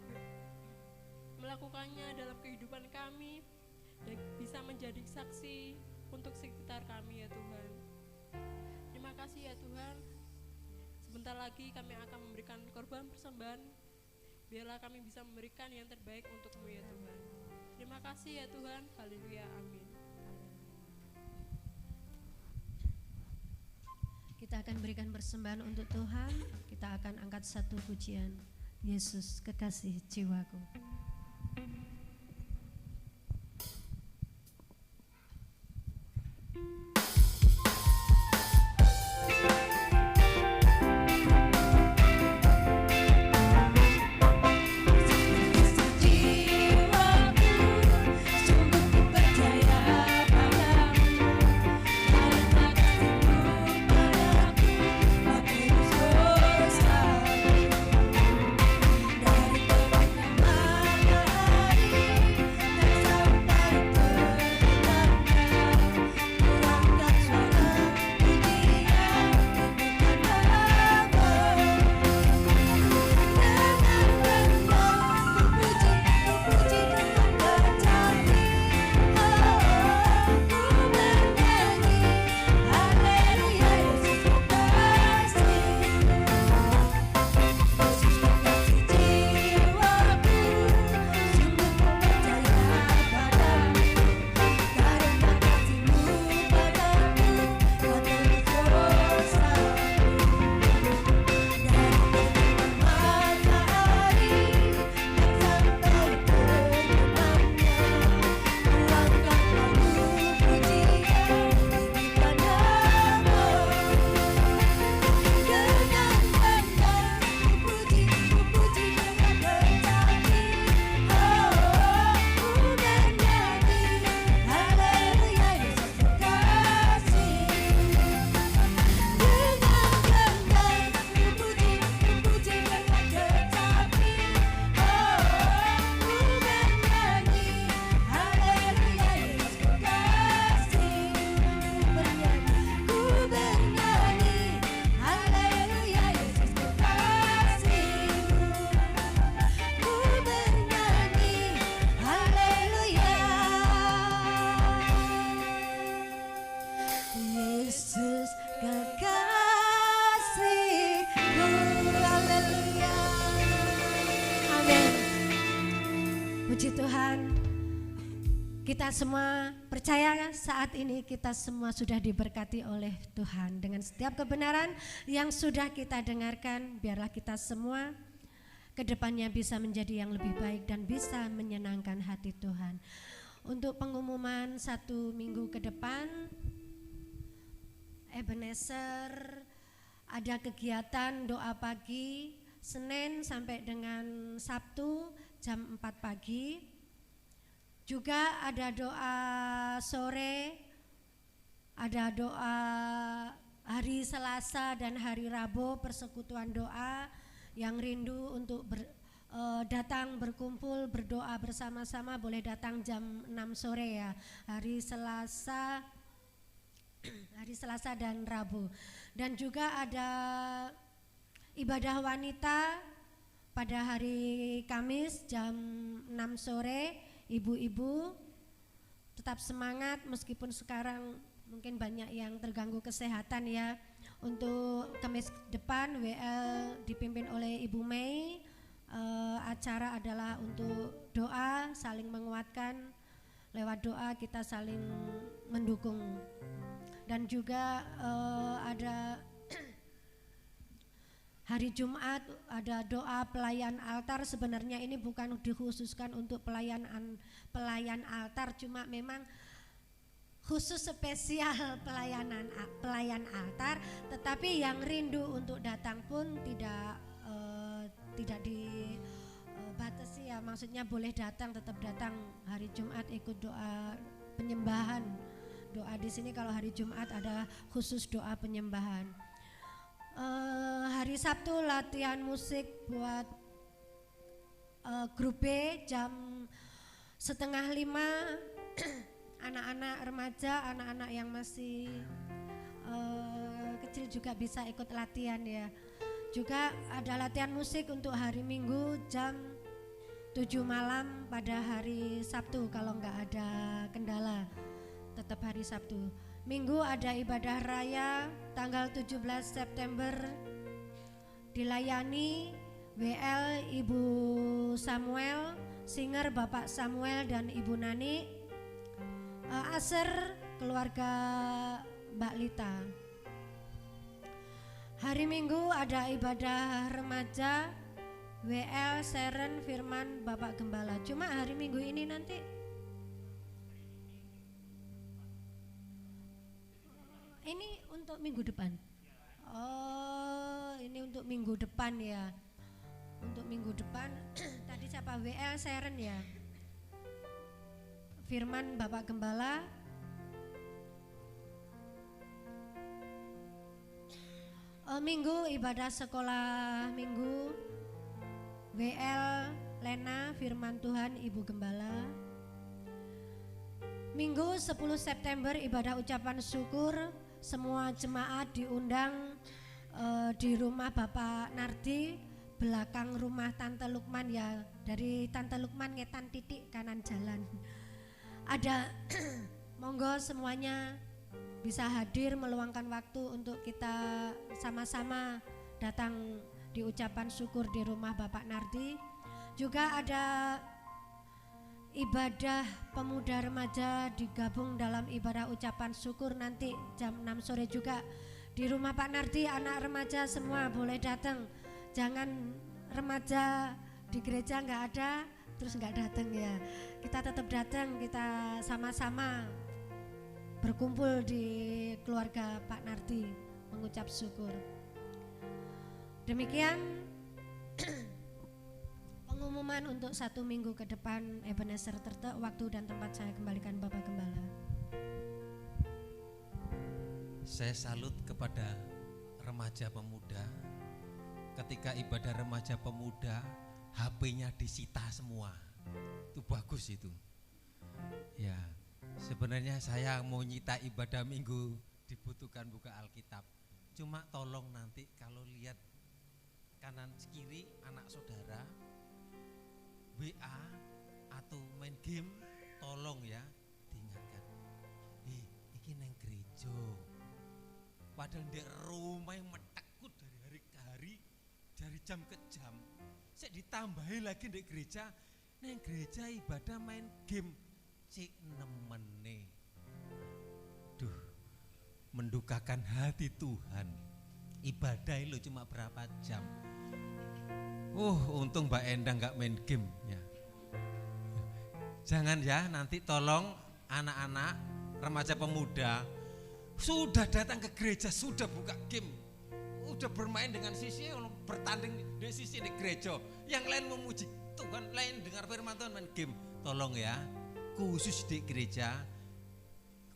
melakukannya dalam kehidupan kami dan bisa menjadi saksi untuk sekitar kami ya Tuhan. Terima kasih ya Tuhan. Sebentar lagi kami akan memberikan korban persembahan. Biarlah kami bisa memberikan yang terbaik untuk-Mu ya Tuhan. Terima kasih ya Tuhan. Haleluya. Amin. Kita akan berikan persembahan untuk Tuhan. Kita akan angkat satu pujian. Yesus kekasih jiwaku. Dari Kita semua percaya saat ini kita semua sudah diberkati oleh Tuhan dengan setiap kebenaran yang sudah kita dengarkan. Biarlah kita semua kedepannya bisa menjadi yang lebih baik dan bisa menyenangkan hati Tuhan. Untuk pengumuman 1 minggu ke depan, Ebenezer ada kegiatan doa pagi Senin sampai dengan Sabtu jam 4 pagi. Juga ada doa sore, ada doa hari Selasa dan hari Rabu, persekutuan doa yang rindu untuk datang berkumpul berdoa bersama-sama boleh datang jam 6 sore ya, hari Selasa dan Rabu. Dan juga ada ibadah wanita pada hari Kamis jam 6 sore. Ibu-ibu tetap semangat meskipun sekarang mungkin banyak yang terganggu kesehatan ya. Untuk Kamis depan WL dipimpin oleh Ibu Mei. Acara adalah untuk doa, saling menguatkan. Lewat doa kita saling mendukung. Dan juga ada hari Jumat ada doa pelayan altar. Sebenarnya ini bukan dikhususkan untuk pelayan altar, cuma memang khusus spesial pelayan altar. Tetapi yang rindu untuk datang pun tidak dibatasi ya, maksudnya boleh datang, tetap datang hari Jumat ikut doa penyembahan. Doa di sini kalau hari Jumat ada khusus doa penyembahan. Hari Sabtu latihan musik buat grup B jam 4:30. Anak-anak remaja, anak-anak yang masih kecil juga bisa ikut latihan ya. Juga ada latihan musik untuk hari Minggu jam 7 malam pada hari Sabtu kalau nggak ada kendala, tetap hari Sabtu. Minggu ada ibadah raya tanggal 17 September dilayani WL Ibu Samuel, singer Bapak Samuel dan Ibu Nani, Aser keluarga Mbak Lita. Hari Minggu ada ibadah remaja WL Seren Firman Bapak Gembala. Cuma hari Minggu ini nanti ini untuk minggu depan. Oh, ini untuk minggu depan ya. Untuk minggu depan tadi siapa? WL Seren ya. Firman Bapak Gembala. Minggu ibadah sekolah minggu WL Lena Firman Tuhan Ibu Gembala. Minggu 10 September ibadah ucapan syukur. Semua jemaat diundang di rumah Bapak Nardi, belakang rumah Tante Lukman ya. Dari Tante Lukman ngetan titik kanan jalan. Ada monggo semuanya bisa hadir meluangkan waktu untuk kita sama-sama datang di ucapan syukur di rumah Bapak Nardi. Juga ada ibadah pemuda remaja digabung dalam ibadah ucapan syukur nanti jam 6 sore juga di rumah Pak Nardi. Anak remaja semua boleh datang, jangan remaja di gereja nggak ada terus nggak datang ya. Kita tetap datang, kita sama-sama berkumpul di keluarga Pak Nardi mengucap syukur. Demikian pengumuman untuk 1 minggu ke depan Ebenezer Tertek. Waktu dan tempat saya kembalikan Bapak Gembala. Saya salut kepada remaja pemuda. Ketika ibadah remaja pemuda, HP-nya disita semua. Itu bagus itu. Ya, sebenarnya saya mau nyita ibadah minggu dibutuhkan buka Alkitab. Cuma tolong nanti kalau lihat kanan kiri anak saudara WA atau main game, tolong ya diingatkan. Iki neng gereja. Padahal di rumah yang metekut dari hari ke hari, dari jam ke jam. Saya ditambahi lagi di gereja, neng gereja ibadah main game. cik nemene. Duh, mendukakan hati Tuhan. Ibadah lo cuma berapa jam. Untung Mbak Endang gak main game ya. Jangan ya, nanti tolong anak-anak, remaja pemuda sudah datang ke gereja, sudah buka game, udah bermain dengan sisi, bertanding di sisi di gereja. Yang lain memuji Tuhan, lain dengar firman Tuhan, main game. Tolong ya, khusus di gereja,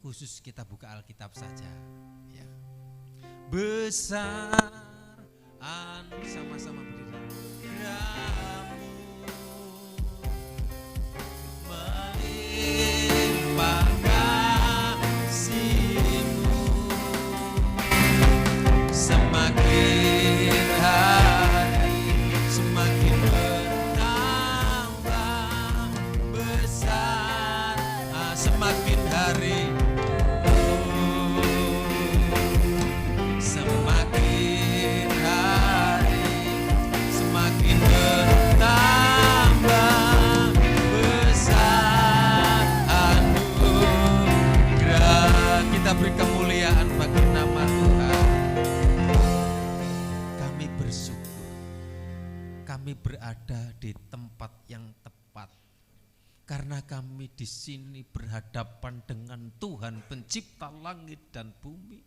khusus kita buka Alkitab saja ya. Besar sama-sama berdiri. Ramu melimpah kasih-Mu, semakin hari semakin bertambah besar, semakin hari semakin hari semakin bertambah besar anugerah. Kita beri kemuliaan bagi nama Tuhan. Kami bersyukur kami berada di tempat yang tepat, karena kami di sini berhadapan dengan Tuhan pencipta langit dan bumi,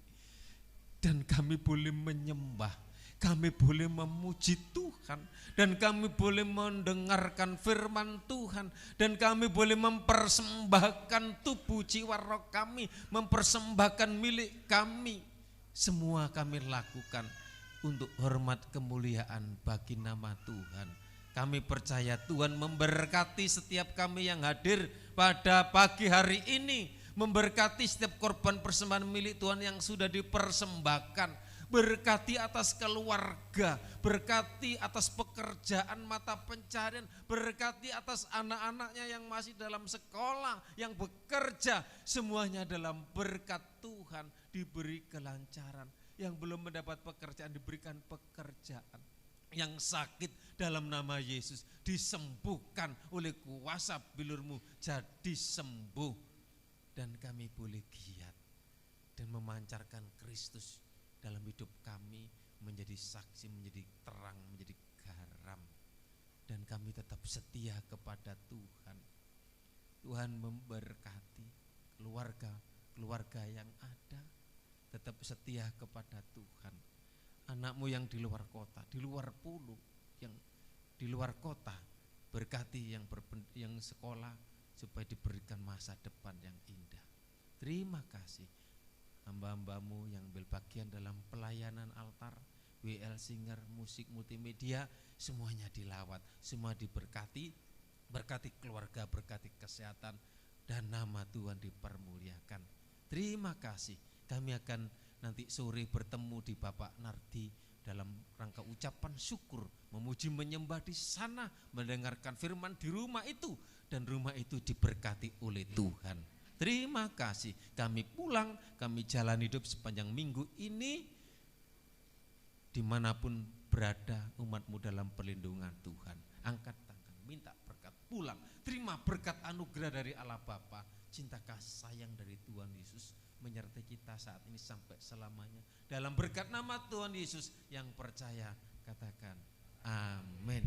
dan kami boleh menyembah, kami boleh memuji Tuhan, dan kami boleh mendengarkan firman Tuhan, dan kami boleh mempersembahkan tubuh jiwa roh kami, mempersembahkan milik kami. Semua kami lakukan untuk hormat kemuliaan bagi nama Tuhan. Kami percaya Tuhan memberkati setiap kami yang hadir pada pagi hari ini, memberkati setiap korban persembahan milik Tuhan yang sudah dipersembahkan. Berkati atas keluarga, berkati atas pekerjaan mata pencarian, berkati atas anak-anaknya yang masih dalam sekolah, yang bekerja, semuanya dalam berkat Tuhan diberi kelancaran. Yang belum mendapat pekerjaan diberikan pekerjaan. Yang sakit dalam nama Yesus disembuhkan oleh kuasa bilur-Mu jadi sembuh. Dan kami boleh giat dan memancarkan Kristus dalam hidup kami, menjadi saksi, menjadi terang, menjadi garam. Dan kami tetap setia kepada Tuhan. Tuhan memberkati keluarga yang ada, tetap setia kepada Tuhan. Anakmu yang di luar kota, di luar pulau, yang di luar kota, berkati yang sekolah supaya diberikan masa depan yang indah. Terima kasih hamba-hambamu yang berbagian dalam pelayanan altar, WL Singer, musik multimedia, semuanya dilawat, semua diberkati, berkati keluarga, berkati kesehatan, dan nama Tuhan dipermuliakan. Terima kasih. Kami akan nanti sore bertemu di Bapak Nardi dalam rangka ucapan syukur, memuji menyembah di sana, mendengarkan firman di rumah itu, dan rumah itu diberkati oleh Tuhan. Terima kasih. Kami pulang, kami jalan hidup sepanjang minggu ini, dimanapun berada umat-Mu dalam perlindungan Tuhan. Angkat tangan, minta berkat, pulang, terima berkat anugerah dari Allah Bapa, cinta kasih sayang dari Tuhan Yesus menyertai kita saat ini sampai selamanya. Dalam berkat nama Tuhan Yesus, yang percaya katakan amin.